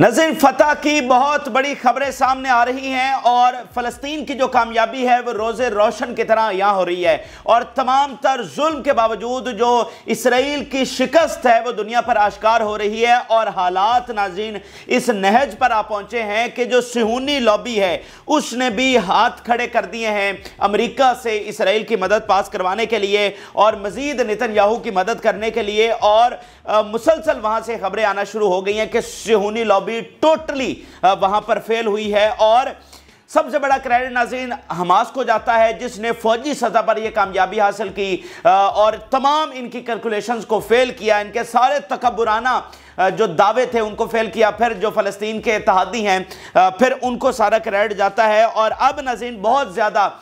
नाज़रीन, फतह की बहुत बड़ी खबरें सामने आ रही हैं और फ़लस्तीन की जो कामयाबी है वो रोज़े रोशन की तरह यहाँ हो रही है और तमाम तर जुल्म के बावजूद जो इसराइल की शिकस्त है वो दुनिया पर आश्कार हो रही है। और हालात नाज़रीन इस नहज पर आ पहुँचे हैं कि जो सिहूनी लॉबी है उसने भी हाथ खड़े कर दिए हैं अमेरिका से इसराइल की मदद पास करवाने के लिए और मज़ीद नेतन्याहू की मदद करने के लिए। और मुसलसल वहाँ से खबरें आना शुरू हो गई हैं कि सिहूनी लॉबी टोटली वहां पर फेल हुई है। और सबसे बड़ा क्रेडिट नाज़रीन हमास को जाता है जिसने फौजी सतह पर यह कामयाबी हासिल की और तमाम इनकी कैलकुलेशंस को फेल किया, इनके सारे तकब्बुराना जो दावे थे उनको फेल किया। फिर जो फ़लस्तीन के इत्तेहादी हैं फिर उनको सारा क्रेडिट जाता है। और अब नाज़रीन बहुत ज़्यादा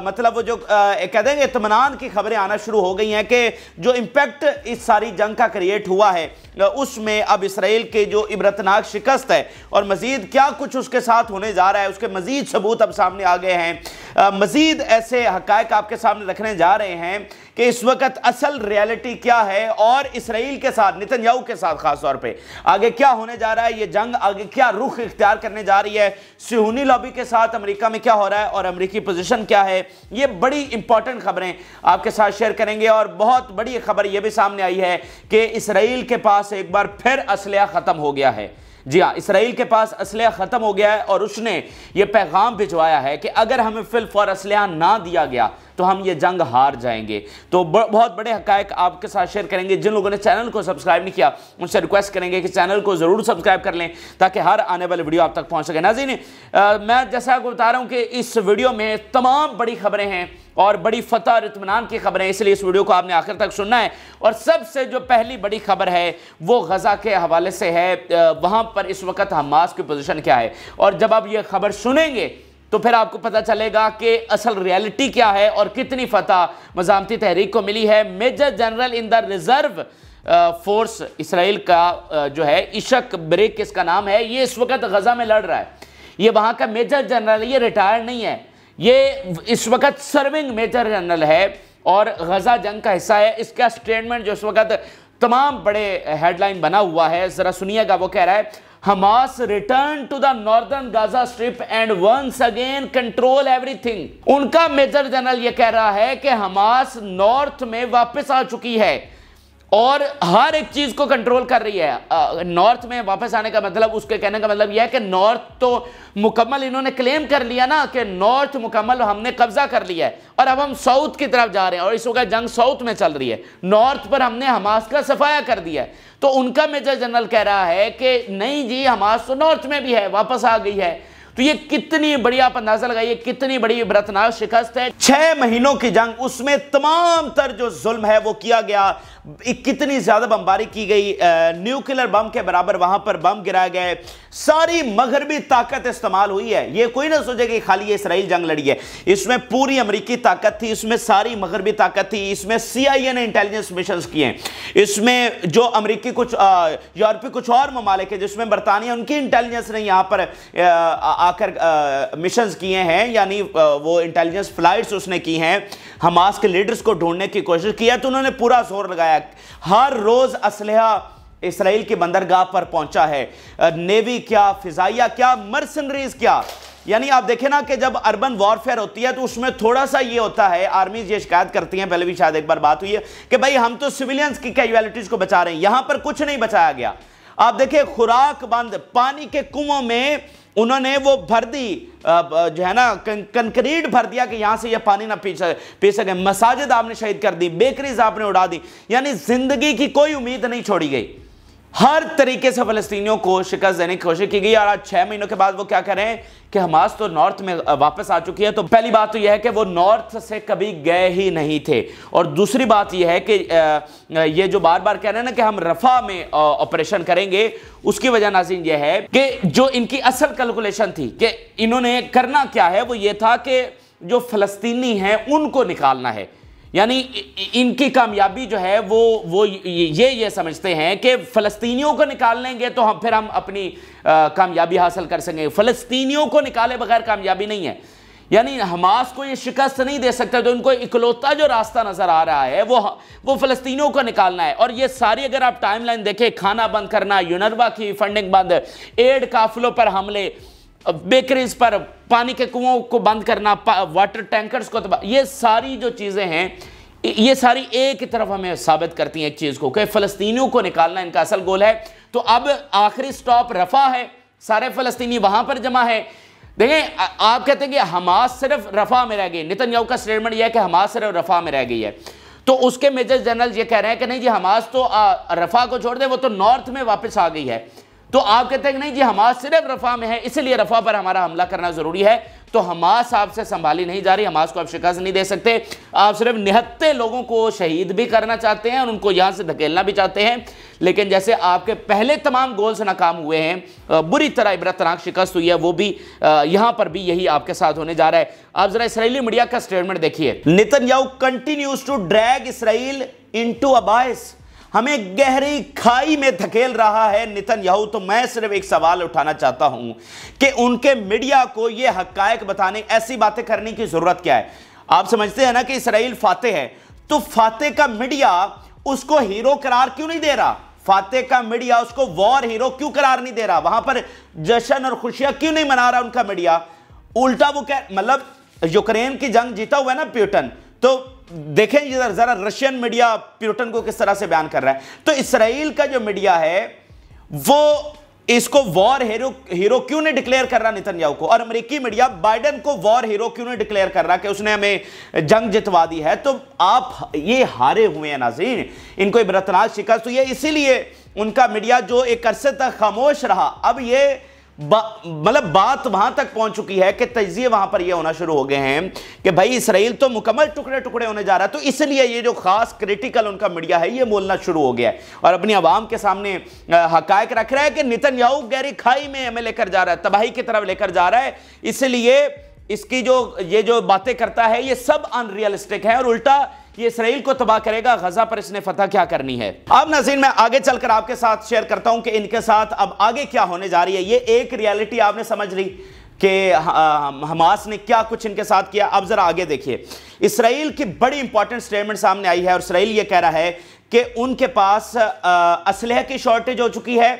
मतलब वो जो कह देंगे इत्मीनान की खबरें आना शुरू हो गई हैं कि जो इम्पैक्ट इस सारी जंग का क्रिएट हुआ है उसमें अब इसराइल के जो इबरतनाक शिकस्त है और मज़ीद क्या कुछ उसके साथ होने जा रहा है उसके मज़ीद सबूत अब सामने आ गए हैं। मज़ीद ऐसे हक़ाइक़ आपके सामने रखने जा रहे हैं कि इस वक्त असल रियलिटी क्या है और इसराइल के साथ नेतन्याहू के साथ ख़ास तौर पे आगे क्या होने जा रहा है, ये जंग आगे क्या रुख इख्तियार करने जा रही है, सिहूनी लॉबी के साथ अमेरिका में क्या हो रहा है और अमेरिकी पोजीशन क्या है। ये बड़ी इंपॉर्टेंट खबरें आपके साथ शेयर करेंगे। और बहुत बड़ी खबर यह भी सामने आई है कि इसराइल के पास एक बार फिर असलहा ख़त्म हो गया है। जी हाँ, इसराइल के पास असलहा ख़त्म हो गया है और उसने ये पैगाम भिजवाया है कि अगर हमें फिल फौर असलहा ना दिया गया तो हम ये जंग हार जाएंगे। तो बहुत बड़े हक़ाइक़ आपके साथ शेयर करेंगे। जिन लोगों ने चैनल को सब्सक्राइब नहीं किया उनसे रिक्वेस्ट करेंगे कि चैनल को ज़रूर सब्सक्राइब कर लें ताकि हर आने वाले वीडियो आप तक पहुँच सके। नाज़रीन, मैं जैसा आपको बता रहा हूँ कि इस वीडियो में तमाम बड़ी खबरें हैं और बड़ी फतह और इत्मीनान की खबरें, इसलिए इस वीडियो को आपने आखिर तक सुनना है। और सबसे जो पहली बड़ी खबर है वो गज़ा के हवाले से है। वहाँ पर इस वक्त हमास की पोजीशन क्या है और जब आप ये खबर सुनेंगे तो फिर आपको पता चलेगा कि असल रियलिटी क्या है और कितनी फतह मज़ामती तहरीक को मिली है। Major general in the reserve force Israel का जो है इशक ब्रेक इसका नाम है, ये इस वक्त गज़ा में लड़ रहा है। ये वहाँ का मेजर जनरल है, ये रिटायर्ड नहीं है, ये इस वक्त सर्विंग मेजर जनरल है और गज़ा जंग का हिस्सा है। इसका स्टेटमेंट जो इस वक्त तमाम बड़े हेडलाइन बना हुआ है, ज़रा सुनिएगा। वो कह रहा है Hamas return to the northern Gaza strip and once again control everything. उनका मेजर जनरल ये कह रहा है कि हमास नॉर्थ में वापस आ चुकी है और हर एक चीज को कंट्रोल कर रही है। नॉर्थ में वापस आने का मतलब, उसके कहने का मतलब यह है कि नॉर्थ तो मुकम्मल इन्होंने क्लेम कर लिया ना कि नॉर्थ मुकम्मल हमने कब्जा कर लिया है और अब हम साउथ की तरफ जा रहे हैं और इस वक्त जंग साउथ में चल रही है। नॉर्थ पर हमने हमास का सफाया कर दिया है। तो उनका मेजर जनरल कह रहा है कि नहीं जी, हमास तो नॉर्थ में भी है, वापस आ गई है। तो ये कितनी बड़ी, आप अंदाजा लगाइए कितनी बड़ी इबरतनाक शिकस्त है। 6 महीनों की जंग, उसमें तमाम तर जो जुल्म है वो किया गया, कितनी ज्यादा बमबारी की गई, न्यूक्लियर बम के बराबर वहां पर बम गिराए गए, सारी मगरबी ताकत इस्तेमाल हुई है। ये कोई ना सोचे कि खाली इसराइल जंग लड़ी है, इसमें पूरी अमेरिकी ताकत थी, इसमें सारी मगरबी ताकत थी, इसमें CIA ने इंटेलिजेंस मिशंस किए, इसमें जो अमेरिकी कुछ यूरोपीय कुछ और ममालिक है जिसमें बरतानिया, उनकी इंटेलिजेंस ने यहाँ पर आकर मिशंस किए हैं, यानी वो इंटेलिजेंस फ्लाइट्स उसने की हैं, हमास के लीडर्स को ढूंढने की कोशिश की है। तो उन्होंने पूरा जोर लगाया, हर रोज असलहा इसराइल की बंदरगाह पर पहुंचा है, नेवी क्या, फिजाइया क्या, मर्सनरीज क्या। यानी आप देखें ना कि जब अर्बन वॉरफेयर होती है तो उसमें थोड़ा सा ये होता है, आर्मी ये शिकायत करती हैं, पहले भी शायद एक बार बात हुई है कि भाई हम तो सिविलियंस की कैजुअलिटीज को बचा रहे हैं, यहां पर कुछ नहीं बचाया गया। आप देखिए खुराक बंद, पानी के कुओं में उन्होंने वो भर दी, जो है ना कंक्रीट भर दिया कि यहां से ये पानी ना पी सके। मसाजिद आपने शहीद कर दी, बेकरीज आपने उड़ा दी, यानी जिंदगी की कोई उम्मीद नहीं छोड़ी गई। हर तरीके से फलस्तीनियों को शिकस्त देने की कोशिश की गई। और आज 6 महीनों के बाद वो क्या कह रहे हैं कि हमास तो नॉर्थ में वापस आ चुकी है। तो पहली बात तो यह है कि वो नॉर्थ से कभी गए ही नहीं थे और दूसरी बात यह है कि ये जो बार बार कह रहे हैं ना कि हम रफा में ऑपरेशन करेंगे, उसकी वजह नाज़रीन ये है कि जो इनकी असल कैलकुलेशन थी कि इन्होंने करना क्या है, वो ये था कि जो फलस्तीनी हैं उनको निकालना है। यानी इनकी कामयाबी जो है वो ये समझते हैं कि फ़लस्तीनियों को निकाल लेंगे तो हम अपनी कामयाबी हासिल कर सकेंगे। फ़लस्तीनियों को निकाले बगैर कामयाबी नहीं है। यानी हमास को ये शिकस्त नहीं दे सकता, तो इनको इकलौता जो रास्ता नजर आ रहा है वो फ़लस्तीनियों को निकालना है। और ये सारी अगर आप टाइमलाइन देखें, खाना बंद करना, यूनरवा की फंडिंग बंद, एड काफिलों पर हमले, बेकरीज पर, पानी के कुओं को बंद करना, वाटर टैंकर्स को, ये सारी जो चीज़ें हैं ये सारी एक तरफ हमें साबित करती हैं एक चीज़ को कि फ़लस्तीनियों को निकालना इनका असल गोल है। तो अब आखिरी स्टॉप रफ़ा है, सारे फ़लस्तीनी वहाँ पर जमा है। देखें, आप कहते हैं कि हमास सिर्फ रफ़ा में रह गई, नेतन्याहू का स्टेटमेंट यह है कि हमास सिर्फ रफ़ा में रह गई है। तो उसके मेजर जनरल ये कह रहे हैं कि नहीं जी, हमास तो रफ़ा को छोड़ दे, वो तो नॉर्थ में वापस आ गई है। तो आप कहते हैं कि नहीं जी, हमास सिर्फ रफ़ा में है, इसलिए रफ़ा पर हमारा हमला करना ज़रूरी है। तो हमास आपसे संभाली नहीं जा रही, हमास को आप शिकस्त नहीं दे सकते। आप सिर्फ निहत्ते लोगों को शहीद भी करना चाहते हैं और उनको यहाँ से धकेलना भी चाहते हैं, लेकिन जैसे आपके पहले तमाम गोल्स नाकाम हुए हैं, बुरी तरह इबरतनाक शिकस्त हुई है, वो भी यहाँ पर भी यही आपके साथ होने जा रहा है। आप जरा इसराइली मीडिया का स्टेटमेंट देखिए। Netanyahu continues to drag Israel into abyss, हमें गहरी खाई में धकेल रहा है नेतन्याहू। तो मैं सिर्फ एक सवाल उठाना चाहता हूं कि उनके मीडिया को यह हकायक बताने, ऐसी बातें करने की जरूरत क्या है? आप समझते हैं ना कि इसराइल फातेह है, तो फातेह का मीडिया उसको हीरो करार क्यों नहीं दे रहा? फातेह का मीडिया उसको वॉर हीरो क्यों करार नहीं दे रहा? वहां पर जश्न और खुशियां क्यों नहीं मना रहा उनका मीडिया? उल्टा वो क्या, मतलब यूक्रेन की जंग जीता हुआ है ना पुतिन, तो देखें जरा रशियन मीडिया पुतिन को किस तरह से बयान कर रहा है। तो इसराइल का जो मीडिया है वो इसको वॉर हीरो क्यों नहीं डिक्लेयर कर रहा नेतन्याहू को, और अमेरिकी मीडिया बाइडेन को वॉर हीरो क्यों नहीं डिक्लेयर कर रहा कि उसने हमें जंग जितवा दी है। तो आप ये हारे हुए हैं नाज़रीन, इनको इबरतनाक शिकस्त हुई है, इसीलिए उनका मीडिया जो एक अरसे तक खामोश रहा, अब ये मतलब बात वहां तक पहुंच चुकी है कि तजिए वहां पर ये होना शुरू हो गए हैं कि भाई इसराइल तो मुकम्मल टुकड़े टुकड़े होने जा रहा है। तो इसलिए ये जो खास क्रिटिकल उनका मीडिया है ये बोलना शुरू हो गया है और अपनी आवाम के सामने हकायक रख रहा है कि नेतन्याहू गहरी खाई में हमें लेकर जा रहा है, तबाही की तरफ लेकर जा रहा है। इसलिए इसकी ये जो बातें करता है ये सब अनरियलिस्टिक है और उल्टा ये इसराइल को तबाह करेगा। गजा पर इसने फतह क्या करनी है। अब नाज़रीन मैं आगे चलकर आपके साथ शेयर करता हूं कि इनके साथ अब आगे क्या होने जा रही है। ये एक रियलिटी आपने समझ ली कि हमास ने क्या कुछ इनके साथ किया। अब जरा आगे देखिए, इसराइल की बड़ी इंपॉर्टेंट स्टेटमेंट सामने आई है और इसराइल ये कह रहा है कि उनके पास असलहे की शॉर्टेज हो चुकी है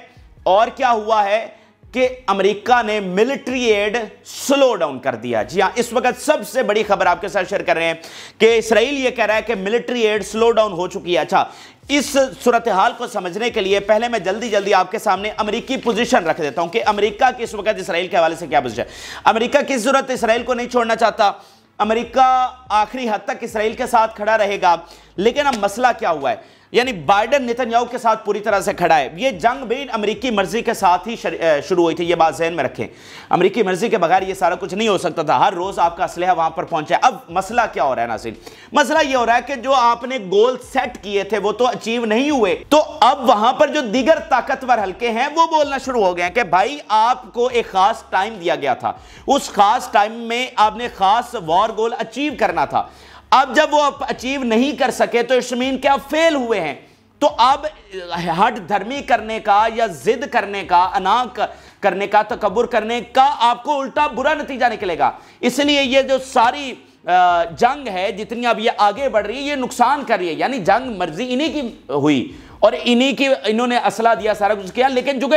और क्या हुआ है कि अमेरिका ने मिलिट्री एड स्लो डाउन कर दिया। जी हां, इस वक्त सबसे बड़ी खबर आपके साथ शेयर कर रहे हैं कि इसराइल यह कह रहा है कि मिलिट्री एड स्लो डाउन हो चुकी है। अच्छा, इस सूरत हाल को समझने के लिए पहले मैं जल्दी जल्दी आपके सामने अमेरिकी पोजीशन रख देता हूं कि अमेरिका की इस वक्त इसराइल के हवाले से क्या पोजीशन। अमेरिका की जरूरत इसराइल को नहीं छोड़ना चाहता, अमेरिका आखिरी हद तक इसराइल के साथ खड़ा रहेगा। लेकिन अब मसला क्या हुआ है, यानी बाइडेन नेतन्याहू के साथ पूरी तरह से खड़ा है। ये जंग भी अमेरिकी मर्जी के साथ ही शुरू हुई थी, ये बात ज़हन में रखें। अमेरिकी मर्जी के बगैर ये सारा कुछ नहीं हो सकता था। हर रोज आपका असलहा वहां पर पहुंचा है। अब मसला क्या हो रहा है नाज़रीन, मसला ये हो रहा है कि जो आपने गोल सेट किए थे वो तो अचीव नहीं हुए, तो अब वहां पर जो दीगर ताकतवर हल्के हैं वो बोलना शुरू हो गए हैं कि भाई आपको एक खास टाइम दिया गया था, उस खास टाइम में आपने खास वॉर गोल अचीव करना था। अब जब वो अचीव नहीं कर सके तो इट्स मीन क्या फेल हुए हैं। तो अब हट धर्मी करने का या जिद करने का, अनाक करने का, तकब्बुर करने का आपको उल्टा बुरा नतीजा निकलेगा। इसलिए ये जो सारी जंग है जितनी अब ये आगे बढ़ रही है ये नुकसान कर रही है। यानी जंग मर्जी इन्हीं की हुई और इन्हीं की, इन्होंने असला दिया, सारा कुछ किया, लेकिन जो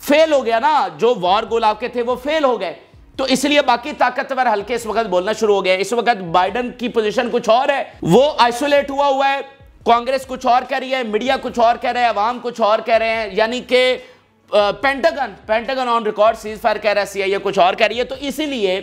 फेल हो गया ना, जो वॉर गोल आपके थे वो फेल हो गए। तो इसलिए बाकी ताकतवर हल्के इस वक्त बोलना शुरू हो गए। इस वक्त बाइडेन की पोजीशन कुछ और है, वो आइसोलेट हुआ है, कांग्रेस कुछ और कह रही है, मीडिया कुछ और कह रहा है, अवाम कुछ और कह रहे हैं। यानी कि pentagon on record cease fire कह रहा है, CIA कुछ और कह रही है। तो इसीलिए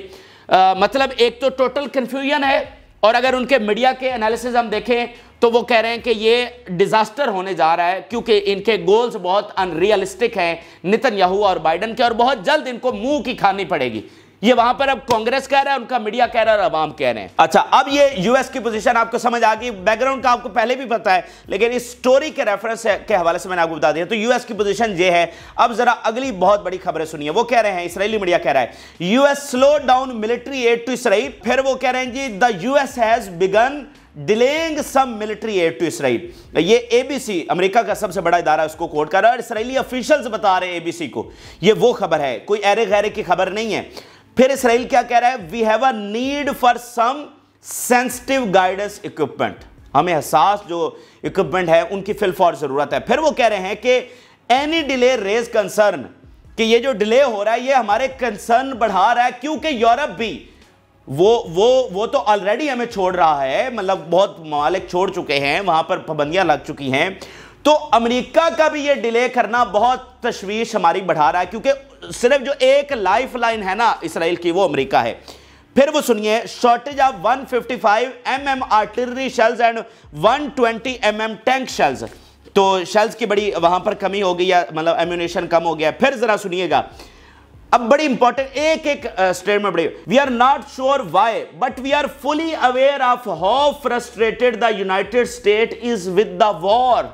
मतलब एक तो टोटल कंफ्यूजन है और अगर उनके मीडिया के एनालिसिस हम देखें तो वो कह रहे हैं कि ये डिजास्टर होने जा रहा है क्योंकि इनके गोल्स बहुत अनरियलिस्टिक हैं नेतन्याहू और बाइडेन के, और बहुत जल्द इनको मुंह की खानी पड़ेगी। ये वहां पर अब कांग्रेस कह रहा है, उनका मीडिया कह रहा है और अवाम कह रहे हैं। अच्छा, अब ये यूएस की पोजीशन आपको समझ आ गई, बैकग्राउंड का आपको पहले भी पता है, लेकिन इस स्टोरी के रेफरेंस के हवाले से मैंने आपको बता दिया। तो यूएस की पोजीशन ये है। अब जरा अगली बहुत बड़ी खबरें सुनिए। वो कह रहे हैं, इसराइली मीडिया कह रहा है US slow down military aid to Israel. फिर वो कह रहे हैं जी the US has begun delaying some military aid to Israel. ये ABC अमेरिका का सबसे बड़ा इदारा उसको कोट कर रहा है और इसराइली ऑफिशियल्स बता रहे हैं ABC को, ये वो खबर है, कोई ऐरे गैरे की खबर नहीं है। फिर इसराइल क्या कह रहा है, we have a need for some sensitive guidance equipment, हमें हसास जो इक्विपमेंट है उनकी फिलफौर जरूरत है। फिर वो कह रहे हैं कि एनी डिले रेज कंसर्न, कि ये जो डिले हो रहा है ये हमारे कंसर्न बढ़ा रहा है, क्योंकि यूरोप भी वो तो ऑलरेडी हमें छोड़ रहा है, मतलब बहुत ममालिक छोड़ चुके हैं, वहां पर पाबंदियां लग चुकी हैं, तो अमेरिका का भी ये डिले करना बहुत तशवीश हमारी बढ़ा रहा है, क्योंकि सिर्फ जो एक लाइफ लाइन है ना इसराइल की वो अमेरिका है। फिर वो सुनिए, shortage of 155 mm artillery shells and 120 mm tank shells, तो शेल्स की बड़ी वहां पर कमी हो गई है, मतलब एम्यूनेशन कम हो गया। फिर जरा सुनिएगा, अब बड़ी इंपॉर्टेंट एक स्टेटमेंट बड़ी, we are not sure why but we are fully aware of how frustrated the United State is with the war.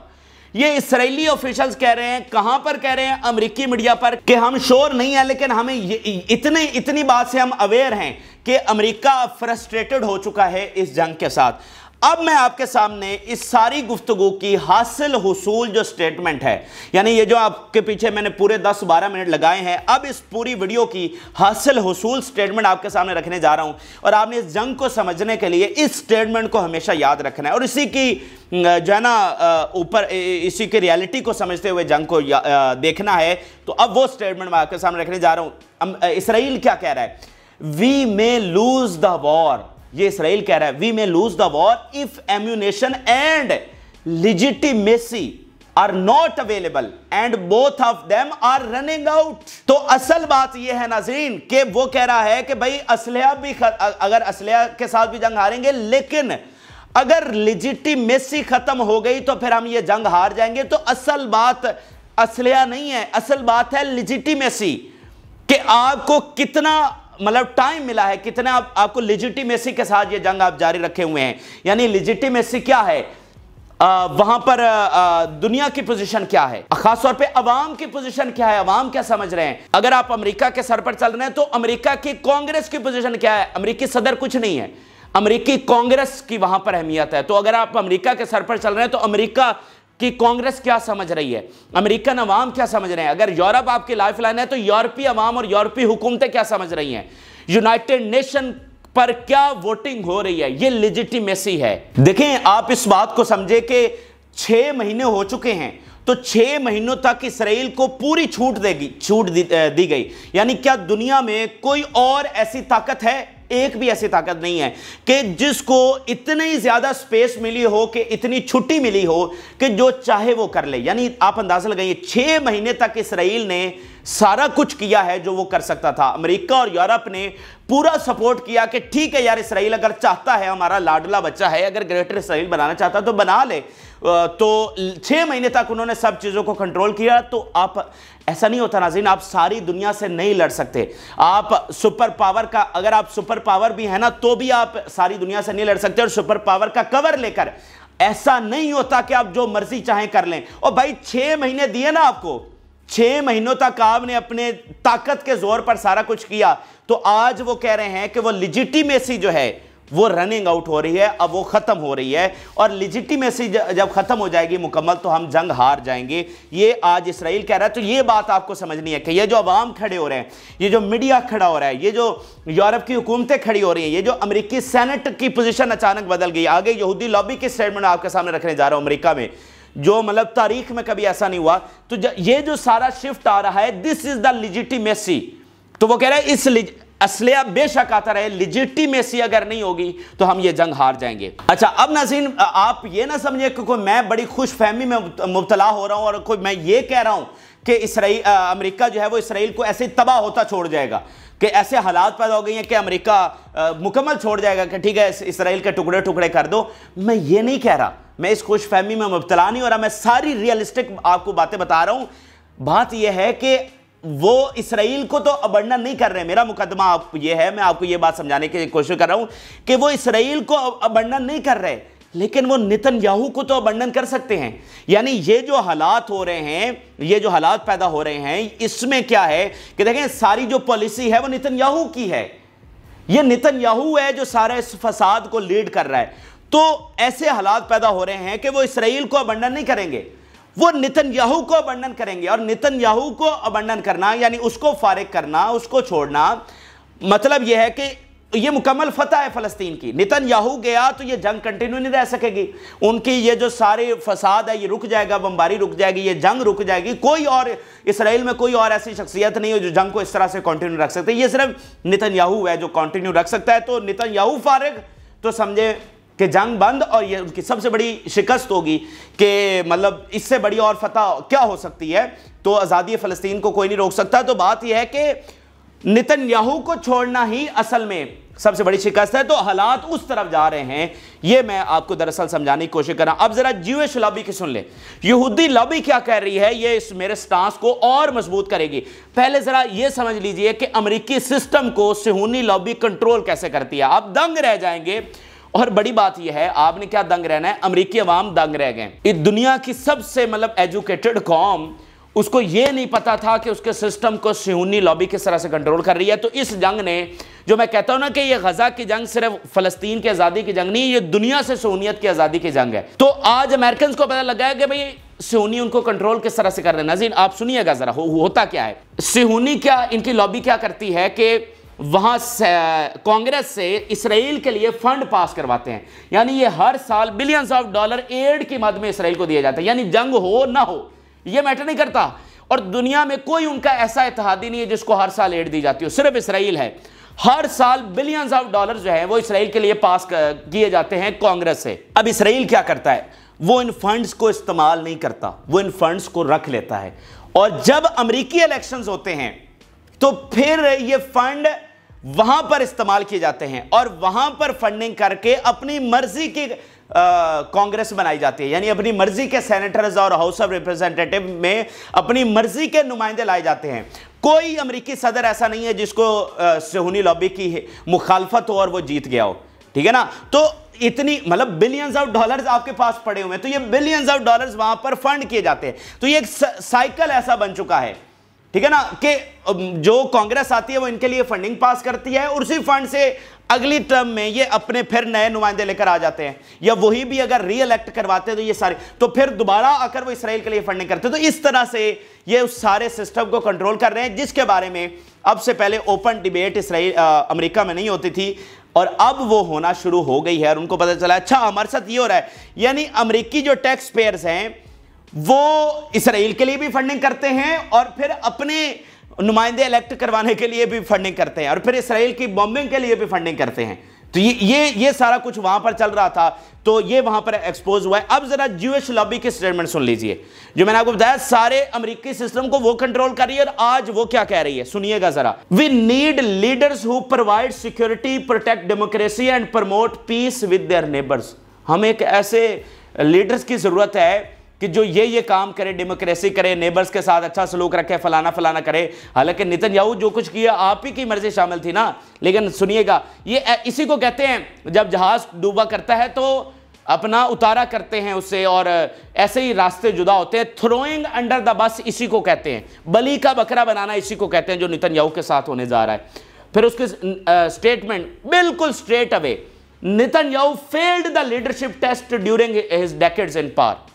ये इसराइली ऑफिशियल्स कह रहे हैं, कहां पर कह रहे हैं, अमेरिकी मीडिया पर, कि हम श्योर नहीं है लेकिन हमें इतनी बात से हम अवेयर हैं कि अमेरिका फ्रस्ट्रेटेड हो चुका है इस जंग के साथ। अब मैं आपके सामने इस सारी गुफ्तगू की हासिल हुसूल जो स्टेटमेंट है, यानी ये जो आपके पीछे मैंने पूरे 10-12 मिनट लगाए हैं, अब इस पूरी वीडियो की हासिल हुसूल स्टेटमेंट आपके सामने रखने जा रहा हूं, और आपने इस जंग को समझने के लिए इस स्टेटमेंट को हमेशा याद रखना है, और इसी की जो है ना ऊपर इसी के रियलिटी को समझते हुए जंग को देखना है। तो अब वो स्टेटमेंट मैं आपके सामने रखने जा रहा हूं। इसराइल क्या कह रहा है, we may lose the war, ये इसराइल कह रहा है, we may lose the war if ammunition and legitimacy are not available and both of them are running out. तो असल बात यह है नाज़रीन कि वो कह रहा है कि भाई असलहा भी, अगर असलहा के साथ भी जंग हारेंगे, लेकिन अगर लिजिटिमेसी खत्म हो गई तो फिर हम ये जंग हार जाएंगे। तो असल बात असलहा नहीं है, असल बात है लिजिटिमेसी, कि आपको कितना मतलब टाइम मिला है, कितना आपको लिजिटिमेसी के साथ ये जंग आप जारी रखे हुए हैं। यानी लिजिटिमेसी क्या है, वहां पर दुनिया की पोजीशन क्या है, खासतौर पे अवाम की पोजीशन क्या है, अवाम क्या समझ रहे हैं। अगर आप अमेरिका के सर पर चल रहे हैं तो अमेरिका की कांग्रेस की पोजीशन क्या है, अमेरिकी सदर कुछ नहीं है, अमेरिकी कांग्रेस की वहां पर अहमियत है। तो अगर आप अमेरिका के सर पर चल रहे हैं तो अमेरिका कि कांग्रेस क्या समझ रही है, अमेरिकन अवाम क्या समझ रहे हैं। अगर यूरोप आपकी लाइफ लाइन है तो यूरोपीय अवाम और यूरोपीय हुकूमतें क्या समझ रही हैं, यूनाइटेड नेशन पर क्या वोटिंग हो रही है, ये लेजिटिमेसी है। देखें, आप इस बात को समझे कि 6 महीने हो चुके हैं, तो 6 महीनों तक इसराइल को पूरी छूट दी गई। यानी क्या दुनिया में कोई और ऐसी ताकत है, एक भी ऐसी ताकत नहीं है कि जिसको इतनी ज्यादा स्पेस मिली हो, कि इतनी छुट्टी मिली हो कि जो चाहे वो कर ले। यानी आप अंदाजा लगाइए, 6 महीने तक इसराइल ने सारा कुछ किया है जो वो कर सकता था। अमेरिका और यूरोप ने पूरा सपोर्ट किया कि ठीक है यार, इसराइल अगर चाहता है, हमारा लाडला बच्चा है, अगर ग्रेटर इसराइल बनाना चाहता तो बना ले। तो 6 महीने तक उन्होंने सब चीजों को कंट्रोल किया। तो आप, ऐसा नहीं होता नाज़रीन, आप सारी दुनिया से नहीं लड़ सकते। आप सुपर पावर का, अगर आप सुपर पावर भी है ना, तो भी आप सारी दुनिया से नहीं लड़ सकते। और सुपर पावर का कवर लेकर ऐसा नहीं होता कि आप जो मर्जी चाहें कर लें। और भाई 6 महीने दिए ना आपको, 6 महीनों तक आपने अपने ताकत के जोर पर सारा कुछ किया। तो आज वो कह रहे हैं कि वो लिजिटिमेसी जो है वो रनिंग आउट हो रही है, अब वो खत्म हो रही है, और लिजिटिमेसी जब खत्म हो जाएगी मुकम्मल तो हम जंग हार जाएंगे। ये आज इसराइल कह रहा है। तो ये बात आपको समझनी है कि ये जो अवाम खड़े हो रहे हैं, ये जो मीडिया खड़ा हो रहा है, ये जो यूरोप की हुकूमतें खड़ी हो रही हैं, ये जो अमेरिकी सेनेट की पोजीशन अचानक बदल गई, आगे यहूदी लॉबी की स्टेटमेंट आपके सामने रखने जा रहा हूं, अमेरिका में जो मतलब तारीख में कभी ऐसा नहीं हुआ। तो ये जो सारा शिफ्ट आ रहा है, दिस इज द लिजिटिमेसी। तो वो कह रहे हैं इस असलिया बेशक आता रहे, लिजिटिमेसी अगर नहीं होगी तो हम ये जंग हार जाएंगे। अच्छा, अब नाज़रीन आप ये ना समझिए कि कोई मैं बड़ी खुशफहमी में मुब्तला हो रहा हूं और कोई मैं ये कह रहा हूं कि अमेरिका जो है वो इसराइल को ऐसे तबाह होता छोड़ जाएगा, कि ऐसे हालात पैदा हो गए हैं कि अमेरिका मुकम्मल छोड़ जाएगा कि ठीक है इसराइल के टुकड़े टुकड़े कर दो। मैं ये नहीं कह रहा, मैं इस खुशफहमी में मुब्तला नहीं हो रहा, मैं सारी रियलिस्टिक आपको बातें बता रहा हूं। बात यह है कि वो इसराइल को तो अबंडन नहीं कर रहे। मेरा मुकदमा आप ये है, मैं आपको ये बात समझाने की कोशिश कर रहा हूं कि वो इसराइल को अबंडन नहीं कर रहे, लेकिन वो नेतन्याहू को तो अबंडन कर सकते हैं। यानी ये जो हालात हो रहे हैं, ये जो हालात पैदा हो रहे हैं, इसमें क्या है कि देखें सारी जो पॉलिसी है वो नेतन्याहू की है। ये नेतन्याहू है जो सारे इस फसाद को लीड कर रहा है। तो ऐसे हालात पैदा हो रहे हैं कि वो इसराइल को अबंडन नहीं करेंगे, वो नेतन्याहू को अबंडन करेंगे। और नेतन्याहू को अबंडन करना यानी उसको फारिग करना, उसको छोड़ना, मतलब यह है कि ये मुकम्मल फतह है फ़लस्तीन की। नेतन्याहू गया तो ये जंग कंटिन्यू नहीं रह सकेगी, उनकी ये जो सारे फसाद है ये रुक जाएगा, बमबारी रुक जाएगी, ये जंग रुक जाएगी। कोई और इसराइल में कोई और ऐसी शख्सियत नहीं है जो जंग को इस तरह से कंटिन्यू रख सकते, ये सिर्फ नेतन्याहू है जो कंटिन्यू रख सकता है। तो नेतन्याहू फारिग तो समझे कि जंग बंद, और ये उनकी सबसे बड़ी शिकस्त होगी कि मतलब इससे बड़ी और फतह क्या हो सकती है। तो आज़ादी फ़लस्तीन को कोई नहीं रोक सकता। तो बात यह है कि नेतन्याहू को छोड़ना ही असल में सबसे बड़ी शिकस्त है। तो हालात उस तरफ जा रहे हैं, ये मैं आपको दरअसल समझाने की कोशिश कर रहा हूं। अब जरा ज्यूइश लॉबी की सुन ले, यहूदी लॉबी क्या कह रही है, ये इस मेरे स्टांस को और मजबूत करेगी। पहले जरा ये समझ लीजिए कि अमेरिकी सिस्टम को सिहूनी लॉबी कंट्रोल कैसे करती है। आप दंग रह जाएंगे। और बड़ी बात यह है, आपने क्या दंग रहना है, अमेरिकी अवाम दंग रह गए। इस दुनिया की सबसे मतलब एजुकेटेड कौम, उसको यह नहीं पता था कि उसके सिस्टम को सिहूनी लॉबी किस तरह से कंट्रोल कर रही है। तो इस जंग ने, जो मैं कहता हूं ना कि ये गजा की जंग सिर्फ फलस्तीन की आज़ादी की जंग नहीं, ये दुनिया से सिहूनियत की आज़ादी की जंग है। तो आज अमेरिकन को पता लगा है कि भाई सिहूनी उनको कंट्रोल किस तरह से कर रहे हैं। नाज़रीन आप सुनिएगा जरा, होता क्या है। सिहूनी क्या, इनकी लॉबी क्या करती है कि वहां कांग्रेस से इसराइल के लिए फंड पास करवाते हैं। यानी ये हर साल बिलियंस ऑफ डॉलर एड की मद में इसराइल को दिया जाता है। यानी जंग हो ना हो ये मैटर नहीं करता, और दुनिया में कोई उनका ऐसा इत्तेहादी नहीं है जिसको हर साल एड दी जाती हो, सिर्फ इसराइल है। हर साल बिलियंस ऑफ डॉलर जो है वो इसराइल के लिए पास किए जाते हैं कांग्रेस से। अब इसराइल क्या करता है, वो इन फंड्स को इस्तेमाल नहीं करता, वो इन फंड्स को रख लेता है। और जब अमेरिकी इलेक्शंस होते हैं तो फिर ये फंड वहां पर इस्तेमाल किए जाते हैं, और वहां पर फंडिंग करके अपनी मर्जी की कांग्रेस बनाई जाती है। यानी अपनी मर्जी के सेनेटर्स और हाउस ऑफ रिप्रेजेंटेटिव में अपनी मर्जी के नुमाइंदे लाए जाते हैं। कोई अमेरिकी सदर ऐसा नहीं है जिसको सिहूनी लॉबी की मुखालफत हो और वो जीत गया हो, ठीक है ना। तो इतनी मतलब बिलियंस ऑफ डॉलर्स आपके पास पड़े हुए हैं, तो ये बिलियंस ऑफ डॉलर्स वहां पर फंड किए जाते हैं। तो ये एक साइकिल ऐसा बन चुका है, ठीक है ना, कि जो कांग्रेस आती है वो इनके लिए फंडिंग पास करती है, और उसी फंड से अगली टर्म में ये अपने फिर नए नुमाइंदे लेकर आ जाते हैं, या वही भी अगर री इलेक्ट करवाते हैं तो ये सारे, तो फिर दोबारा आकर वो इसराइल के लिए फंडिंग करते हैं। तो इस तरह से ये उस सारे सिस्टम को कंट्रोल कर रहे हैं, जिसके बारे में अब से पहले ओपन डिबेट इसराइल अमेरिका में नहीं होती थी, और अब वो होना शुरू हो गई है। और उनको पता चला अच्छा हमारे साथ ये हो रहा है। यानी अमेरिकी जो टैक्स पेयर्स हैं वो इसराइल के लिए भी फंडिंग करते हैं, और फिर अपने नुमाइंदे इलेक्ट करवाने के लिए भी फंडिंग करते हैं, और फिर इसराइल की बॉम्बिंग के लिए भी फंडिंग करते हैं। तो ये सारा कुछ वहां पर चल रहा था, तो ये वहां पर एक्सपोज हुआ है। अब जरा ज्यूइश लॉबी की स्टेटमेंट सुन लीजिए, जो मैंने आपको बताया सारे अमेरिकी सिस्टम को वो कंट्रोल कर रही है, और आज वो क्या कह रही है सुनिएगा जरा। We need leaders who provide security, protect democracy and promote peace with their neighbours. हमें एक ऐसे लीडर्स की जरूरत है कि जो ये काम करे, डेमोक्रेसी करे, नेबर्स के साथ अच्छा सलूक रखे, फलाना फलाना करे। हालांकि नेतन्याहू जो कुछ किया आप ही की मर्जी शामिल थी ना। लेकिन सुनिएगा, ये इसी को कहते हैं जब जहाज डूबा करता है तो अपना उतारा करते हैं उससे, और ऐसे ही रास्ते जुदा होते हैं। थ्रोइंग अंडर द बस इसी को कहते हैं, बलि का बकरा बनाना इसी को कहते हैं, जो नेतन्याहू के साथ होने जा रहा है। फिर उसकी स्टेटमेंट बिल्कुल straight away, Netanyahu failed the leadership test during his decades in power.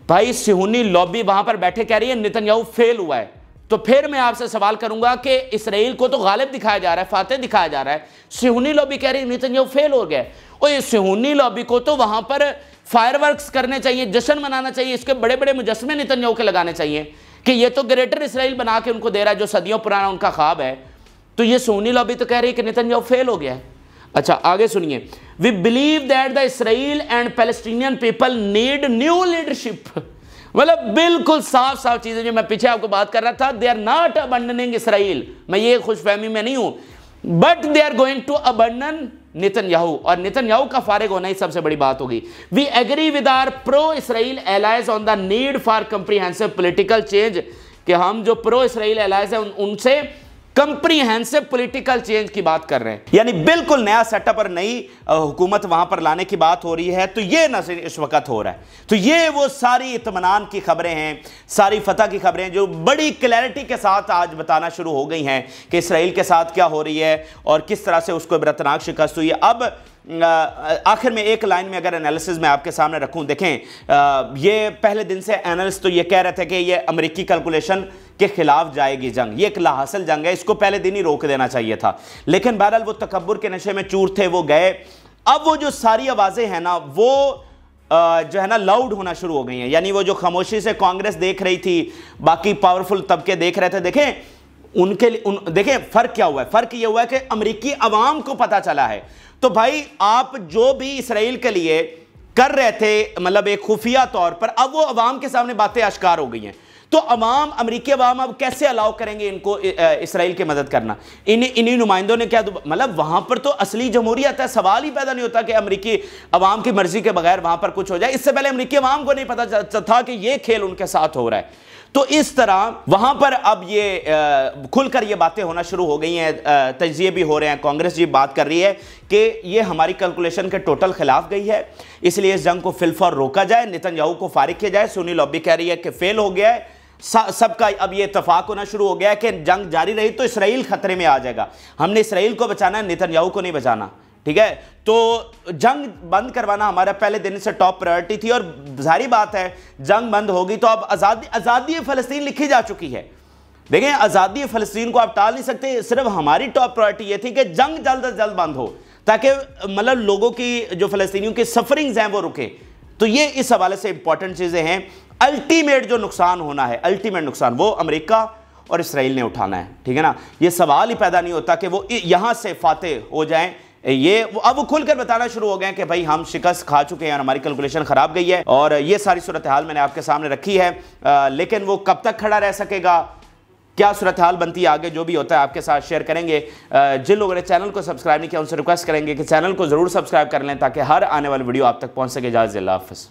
भाई सिहूनी लॉबी वहां पर बैठे कह रही है नेतन्याहू फेल हुआ है। तो फिर मैं आपसे सवाल करूंगा कि इसराइल को तो गालिब दिखाया जा रहा है, फातेह दिखाया जा रहा है, सिहूनी लॉबी कह रही है नेतन्याहू फेल हो गया। और ये सिहूनी लॉबी को तो वहां पर फायरवर्क्स करने चाहिए, जश्न मनाना चाहिए, इसके बड़े बड़े मुजस्मे नेतन्याहू के लगाने चाहिए कि ये तो ग्रेटर इसराइल बना के उनको दे रहा है, जो सदियों पुराना उनका ख्वाब है। तो ये सिहूनी लॉबी तो कह रही है कि नेतन्याहू फेल हो गया है। अच्छा आगे सुनिए, we believe that the Israel and Palestinian people need new leadership. मतलब बिल्कुल साफ साफ चीजें जो मैं पीछे आपको बात कर रहा था। They are not abandoning Israel, मैं ये खुशफहमी में नहीं हूं, but they are going to abandon Netanyahu, और नेतन्याहू का फारिग होना ही सबसे बड़ी बात होगी। We agree with our pro Israel allies on the need for comprehensive political change, कि हम जो प्रो इसराइल एलाइज है उनसे कंप्रीहेंसिव पॉलिटिकल चेंज की बात कर रहे हैं। यानी बिल्कुल नया सेटअप और नई हुकूमत वहां पर लाने की बात हो रही है। तो ये नज़र इस वक्त हो रहा है। तो ये वो सारी इत्मीनान की खबरें हैं, सारी फतह की खबरें हैं, जो बड़ी क्लैरिटी के साथ आज बताना शुरू हो गई हैं कि इसराइल के साथ क्या हो रही है और किस तरह से उसको इबरतनाक शिकस्त हुई है। अब आखिर में एक लाइन में अगर एनालिसिस मैं आपके सामने रखूं, देखें ये पहले दिन से एनालिस्ट तो ये कह रहे थे कि ये अमेरिकी कैलकुलेशन के खिलाफ जाएगी जंग। ये एक लाहासिल जंग है, इसको पहले दिन ही रोक देना चाहिए था, लेकिन बहरहाल वो तकब्बुर के नशे में चूर थे, वो गए। अब वो जो सारी आवाज़ें हैं ना, वो जो है ना लाउड होना शुरू हो गई हैं। यानी वो जो खामोशी से कांग्रेस देख रही थी, बाकी पावरफुल तबके देख रहे थे, देखें उनके लिए देखें फ़र्क क्या हुआ है। फ़र्क ये हुआ है कि अमेरिकी अवाम को पता चला है। तो भाई आप जो भी इसराइल के लिए कर रहे थे, मतलब एक खुफिया तौर पर, अब वो अवाम के सामने बातें आश्कार हो गई हैं। तो अवाम, अमेरिकी अवाम अब कैसे अलाउ करेंगे इनको इसराइल की मदद करना? इन्हीं नुमाइंदों ने क्या, मतलब वहां पर तो असली जमहूरियत है। सवाल ही पैदा नहीं होता कि अमेरिकी अवाम की मर्जी के बगैर वहां पर कुछ हो जाए। इससे पहले अमेरिकी अवाम को नहीं पता था कि यह खेल उनके साथ हो रहा है। तो इस तरह वहां पर अब ये खुलकर ये बातें होना शुरू हो गई हैं, तजिए भी हो रहे हैं। कांग्रेस जी बात कर रही है कि ये हमारी कैलकुलेशन के टोटल खिलाफ गई है, इसलिए इस जंग को फिलफौर रोका जाए, नेतन्याहू को फारिग किया जाए। सुन्नी लॉबी कह रही है कि फेल हो गया है। सबका अब ये इत्तेफाक होना शुरू हो गया है कि जंग जारी रही तो इसराइल खतरे में आ जाएगा। हमने इसराइल को बचाना है, नेतन्याहू को नहीं बचाना, ठीक है। तो जंग बंद करवाना हमारा पहले दिन से टॉप प्रायोरिटी थी, और जारी बात है जंग बंद होगी तो अब आज़ादी फ़लस्तीन लिखी जा चुकी है। देखें, आज़ादी फ़लस्तीन को आप टाल नहीं सकते। सिर्फ हमारी टॉप प्रायोरिटी ये थी कि जंग जल्द से जल्द बंद हो, ताकि मतलब लोगों की जो फ़लस्तीनियों की सफरिंग्स हैं वो रुके। तो ये इस हवाले से इंपॉर्टेंट चीज़ें हैं। अल्टीमेट जो नुकसान होना है, अल्टीमेट नुकसान वो अमेरिका और इसराइल ने उठाना है, ठीक है ना। ये सवाल ही पैदा नहीं होता कि वो यहाँ से फातेह हो जाएं। ये अब वो खुलकर बताना शुरू हो गए कि भाई हम शिकस्त खा चुके हैं, हमारी कैलकुलेशन खराब गई है, और ये सारी सूरत हाल मैंने आपके सामने रखी है। लेकिन वो कब तक खड़ा रह सकेगा, क्या सूरत हाल बनती है आगे, जो भी होता है आपके साथ शेयर करेंगे। जिन लोगों ने चैनल को सब्सक्राइब नहीं किया उनसे रिक्वेस्ट करेंगे कि चैनल को ज़रूर सब्सक्राइब कर लें, ताकि हर आने वाली वीडियो आप तक पहुँच सके। इजाज़त, अल्लाह हाफ़िज़।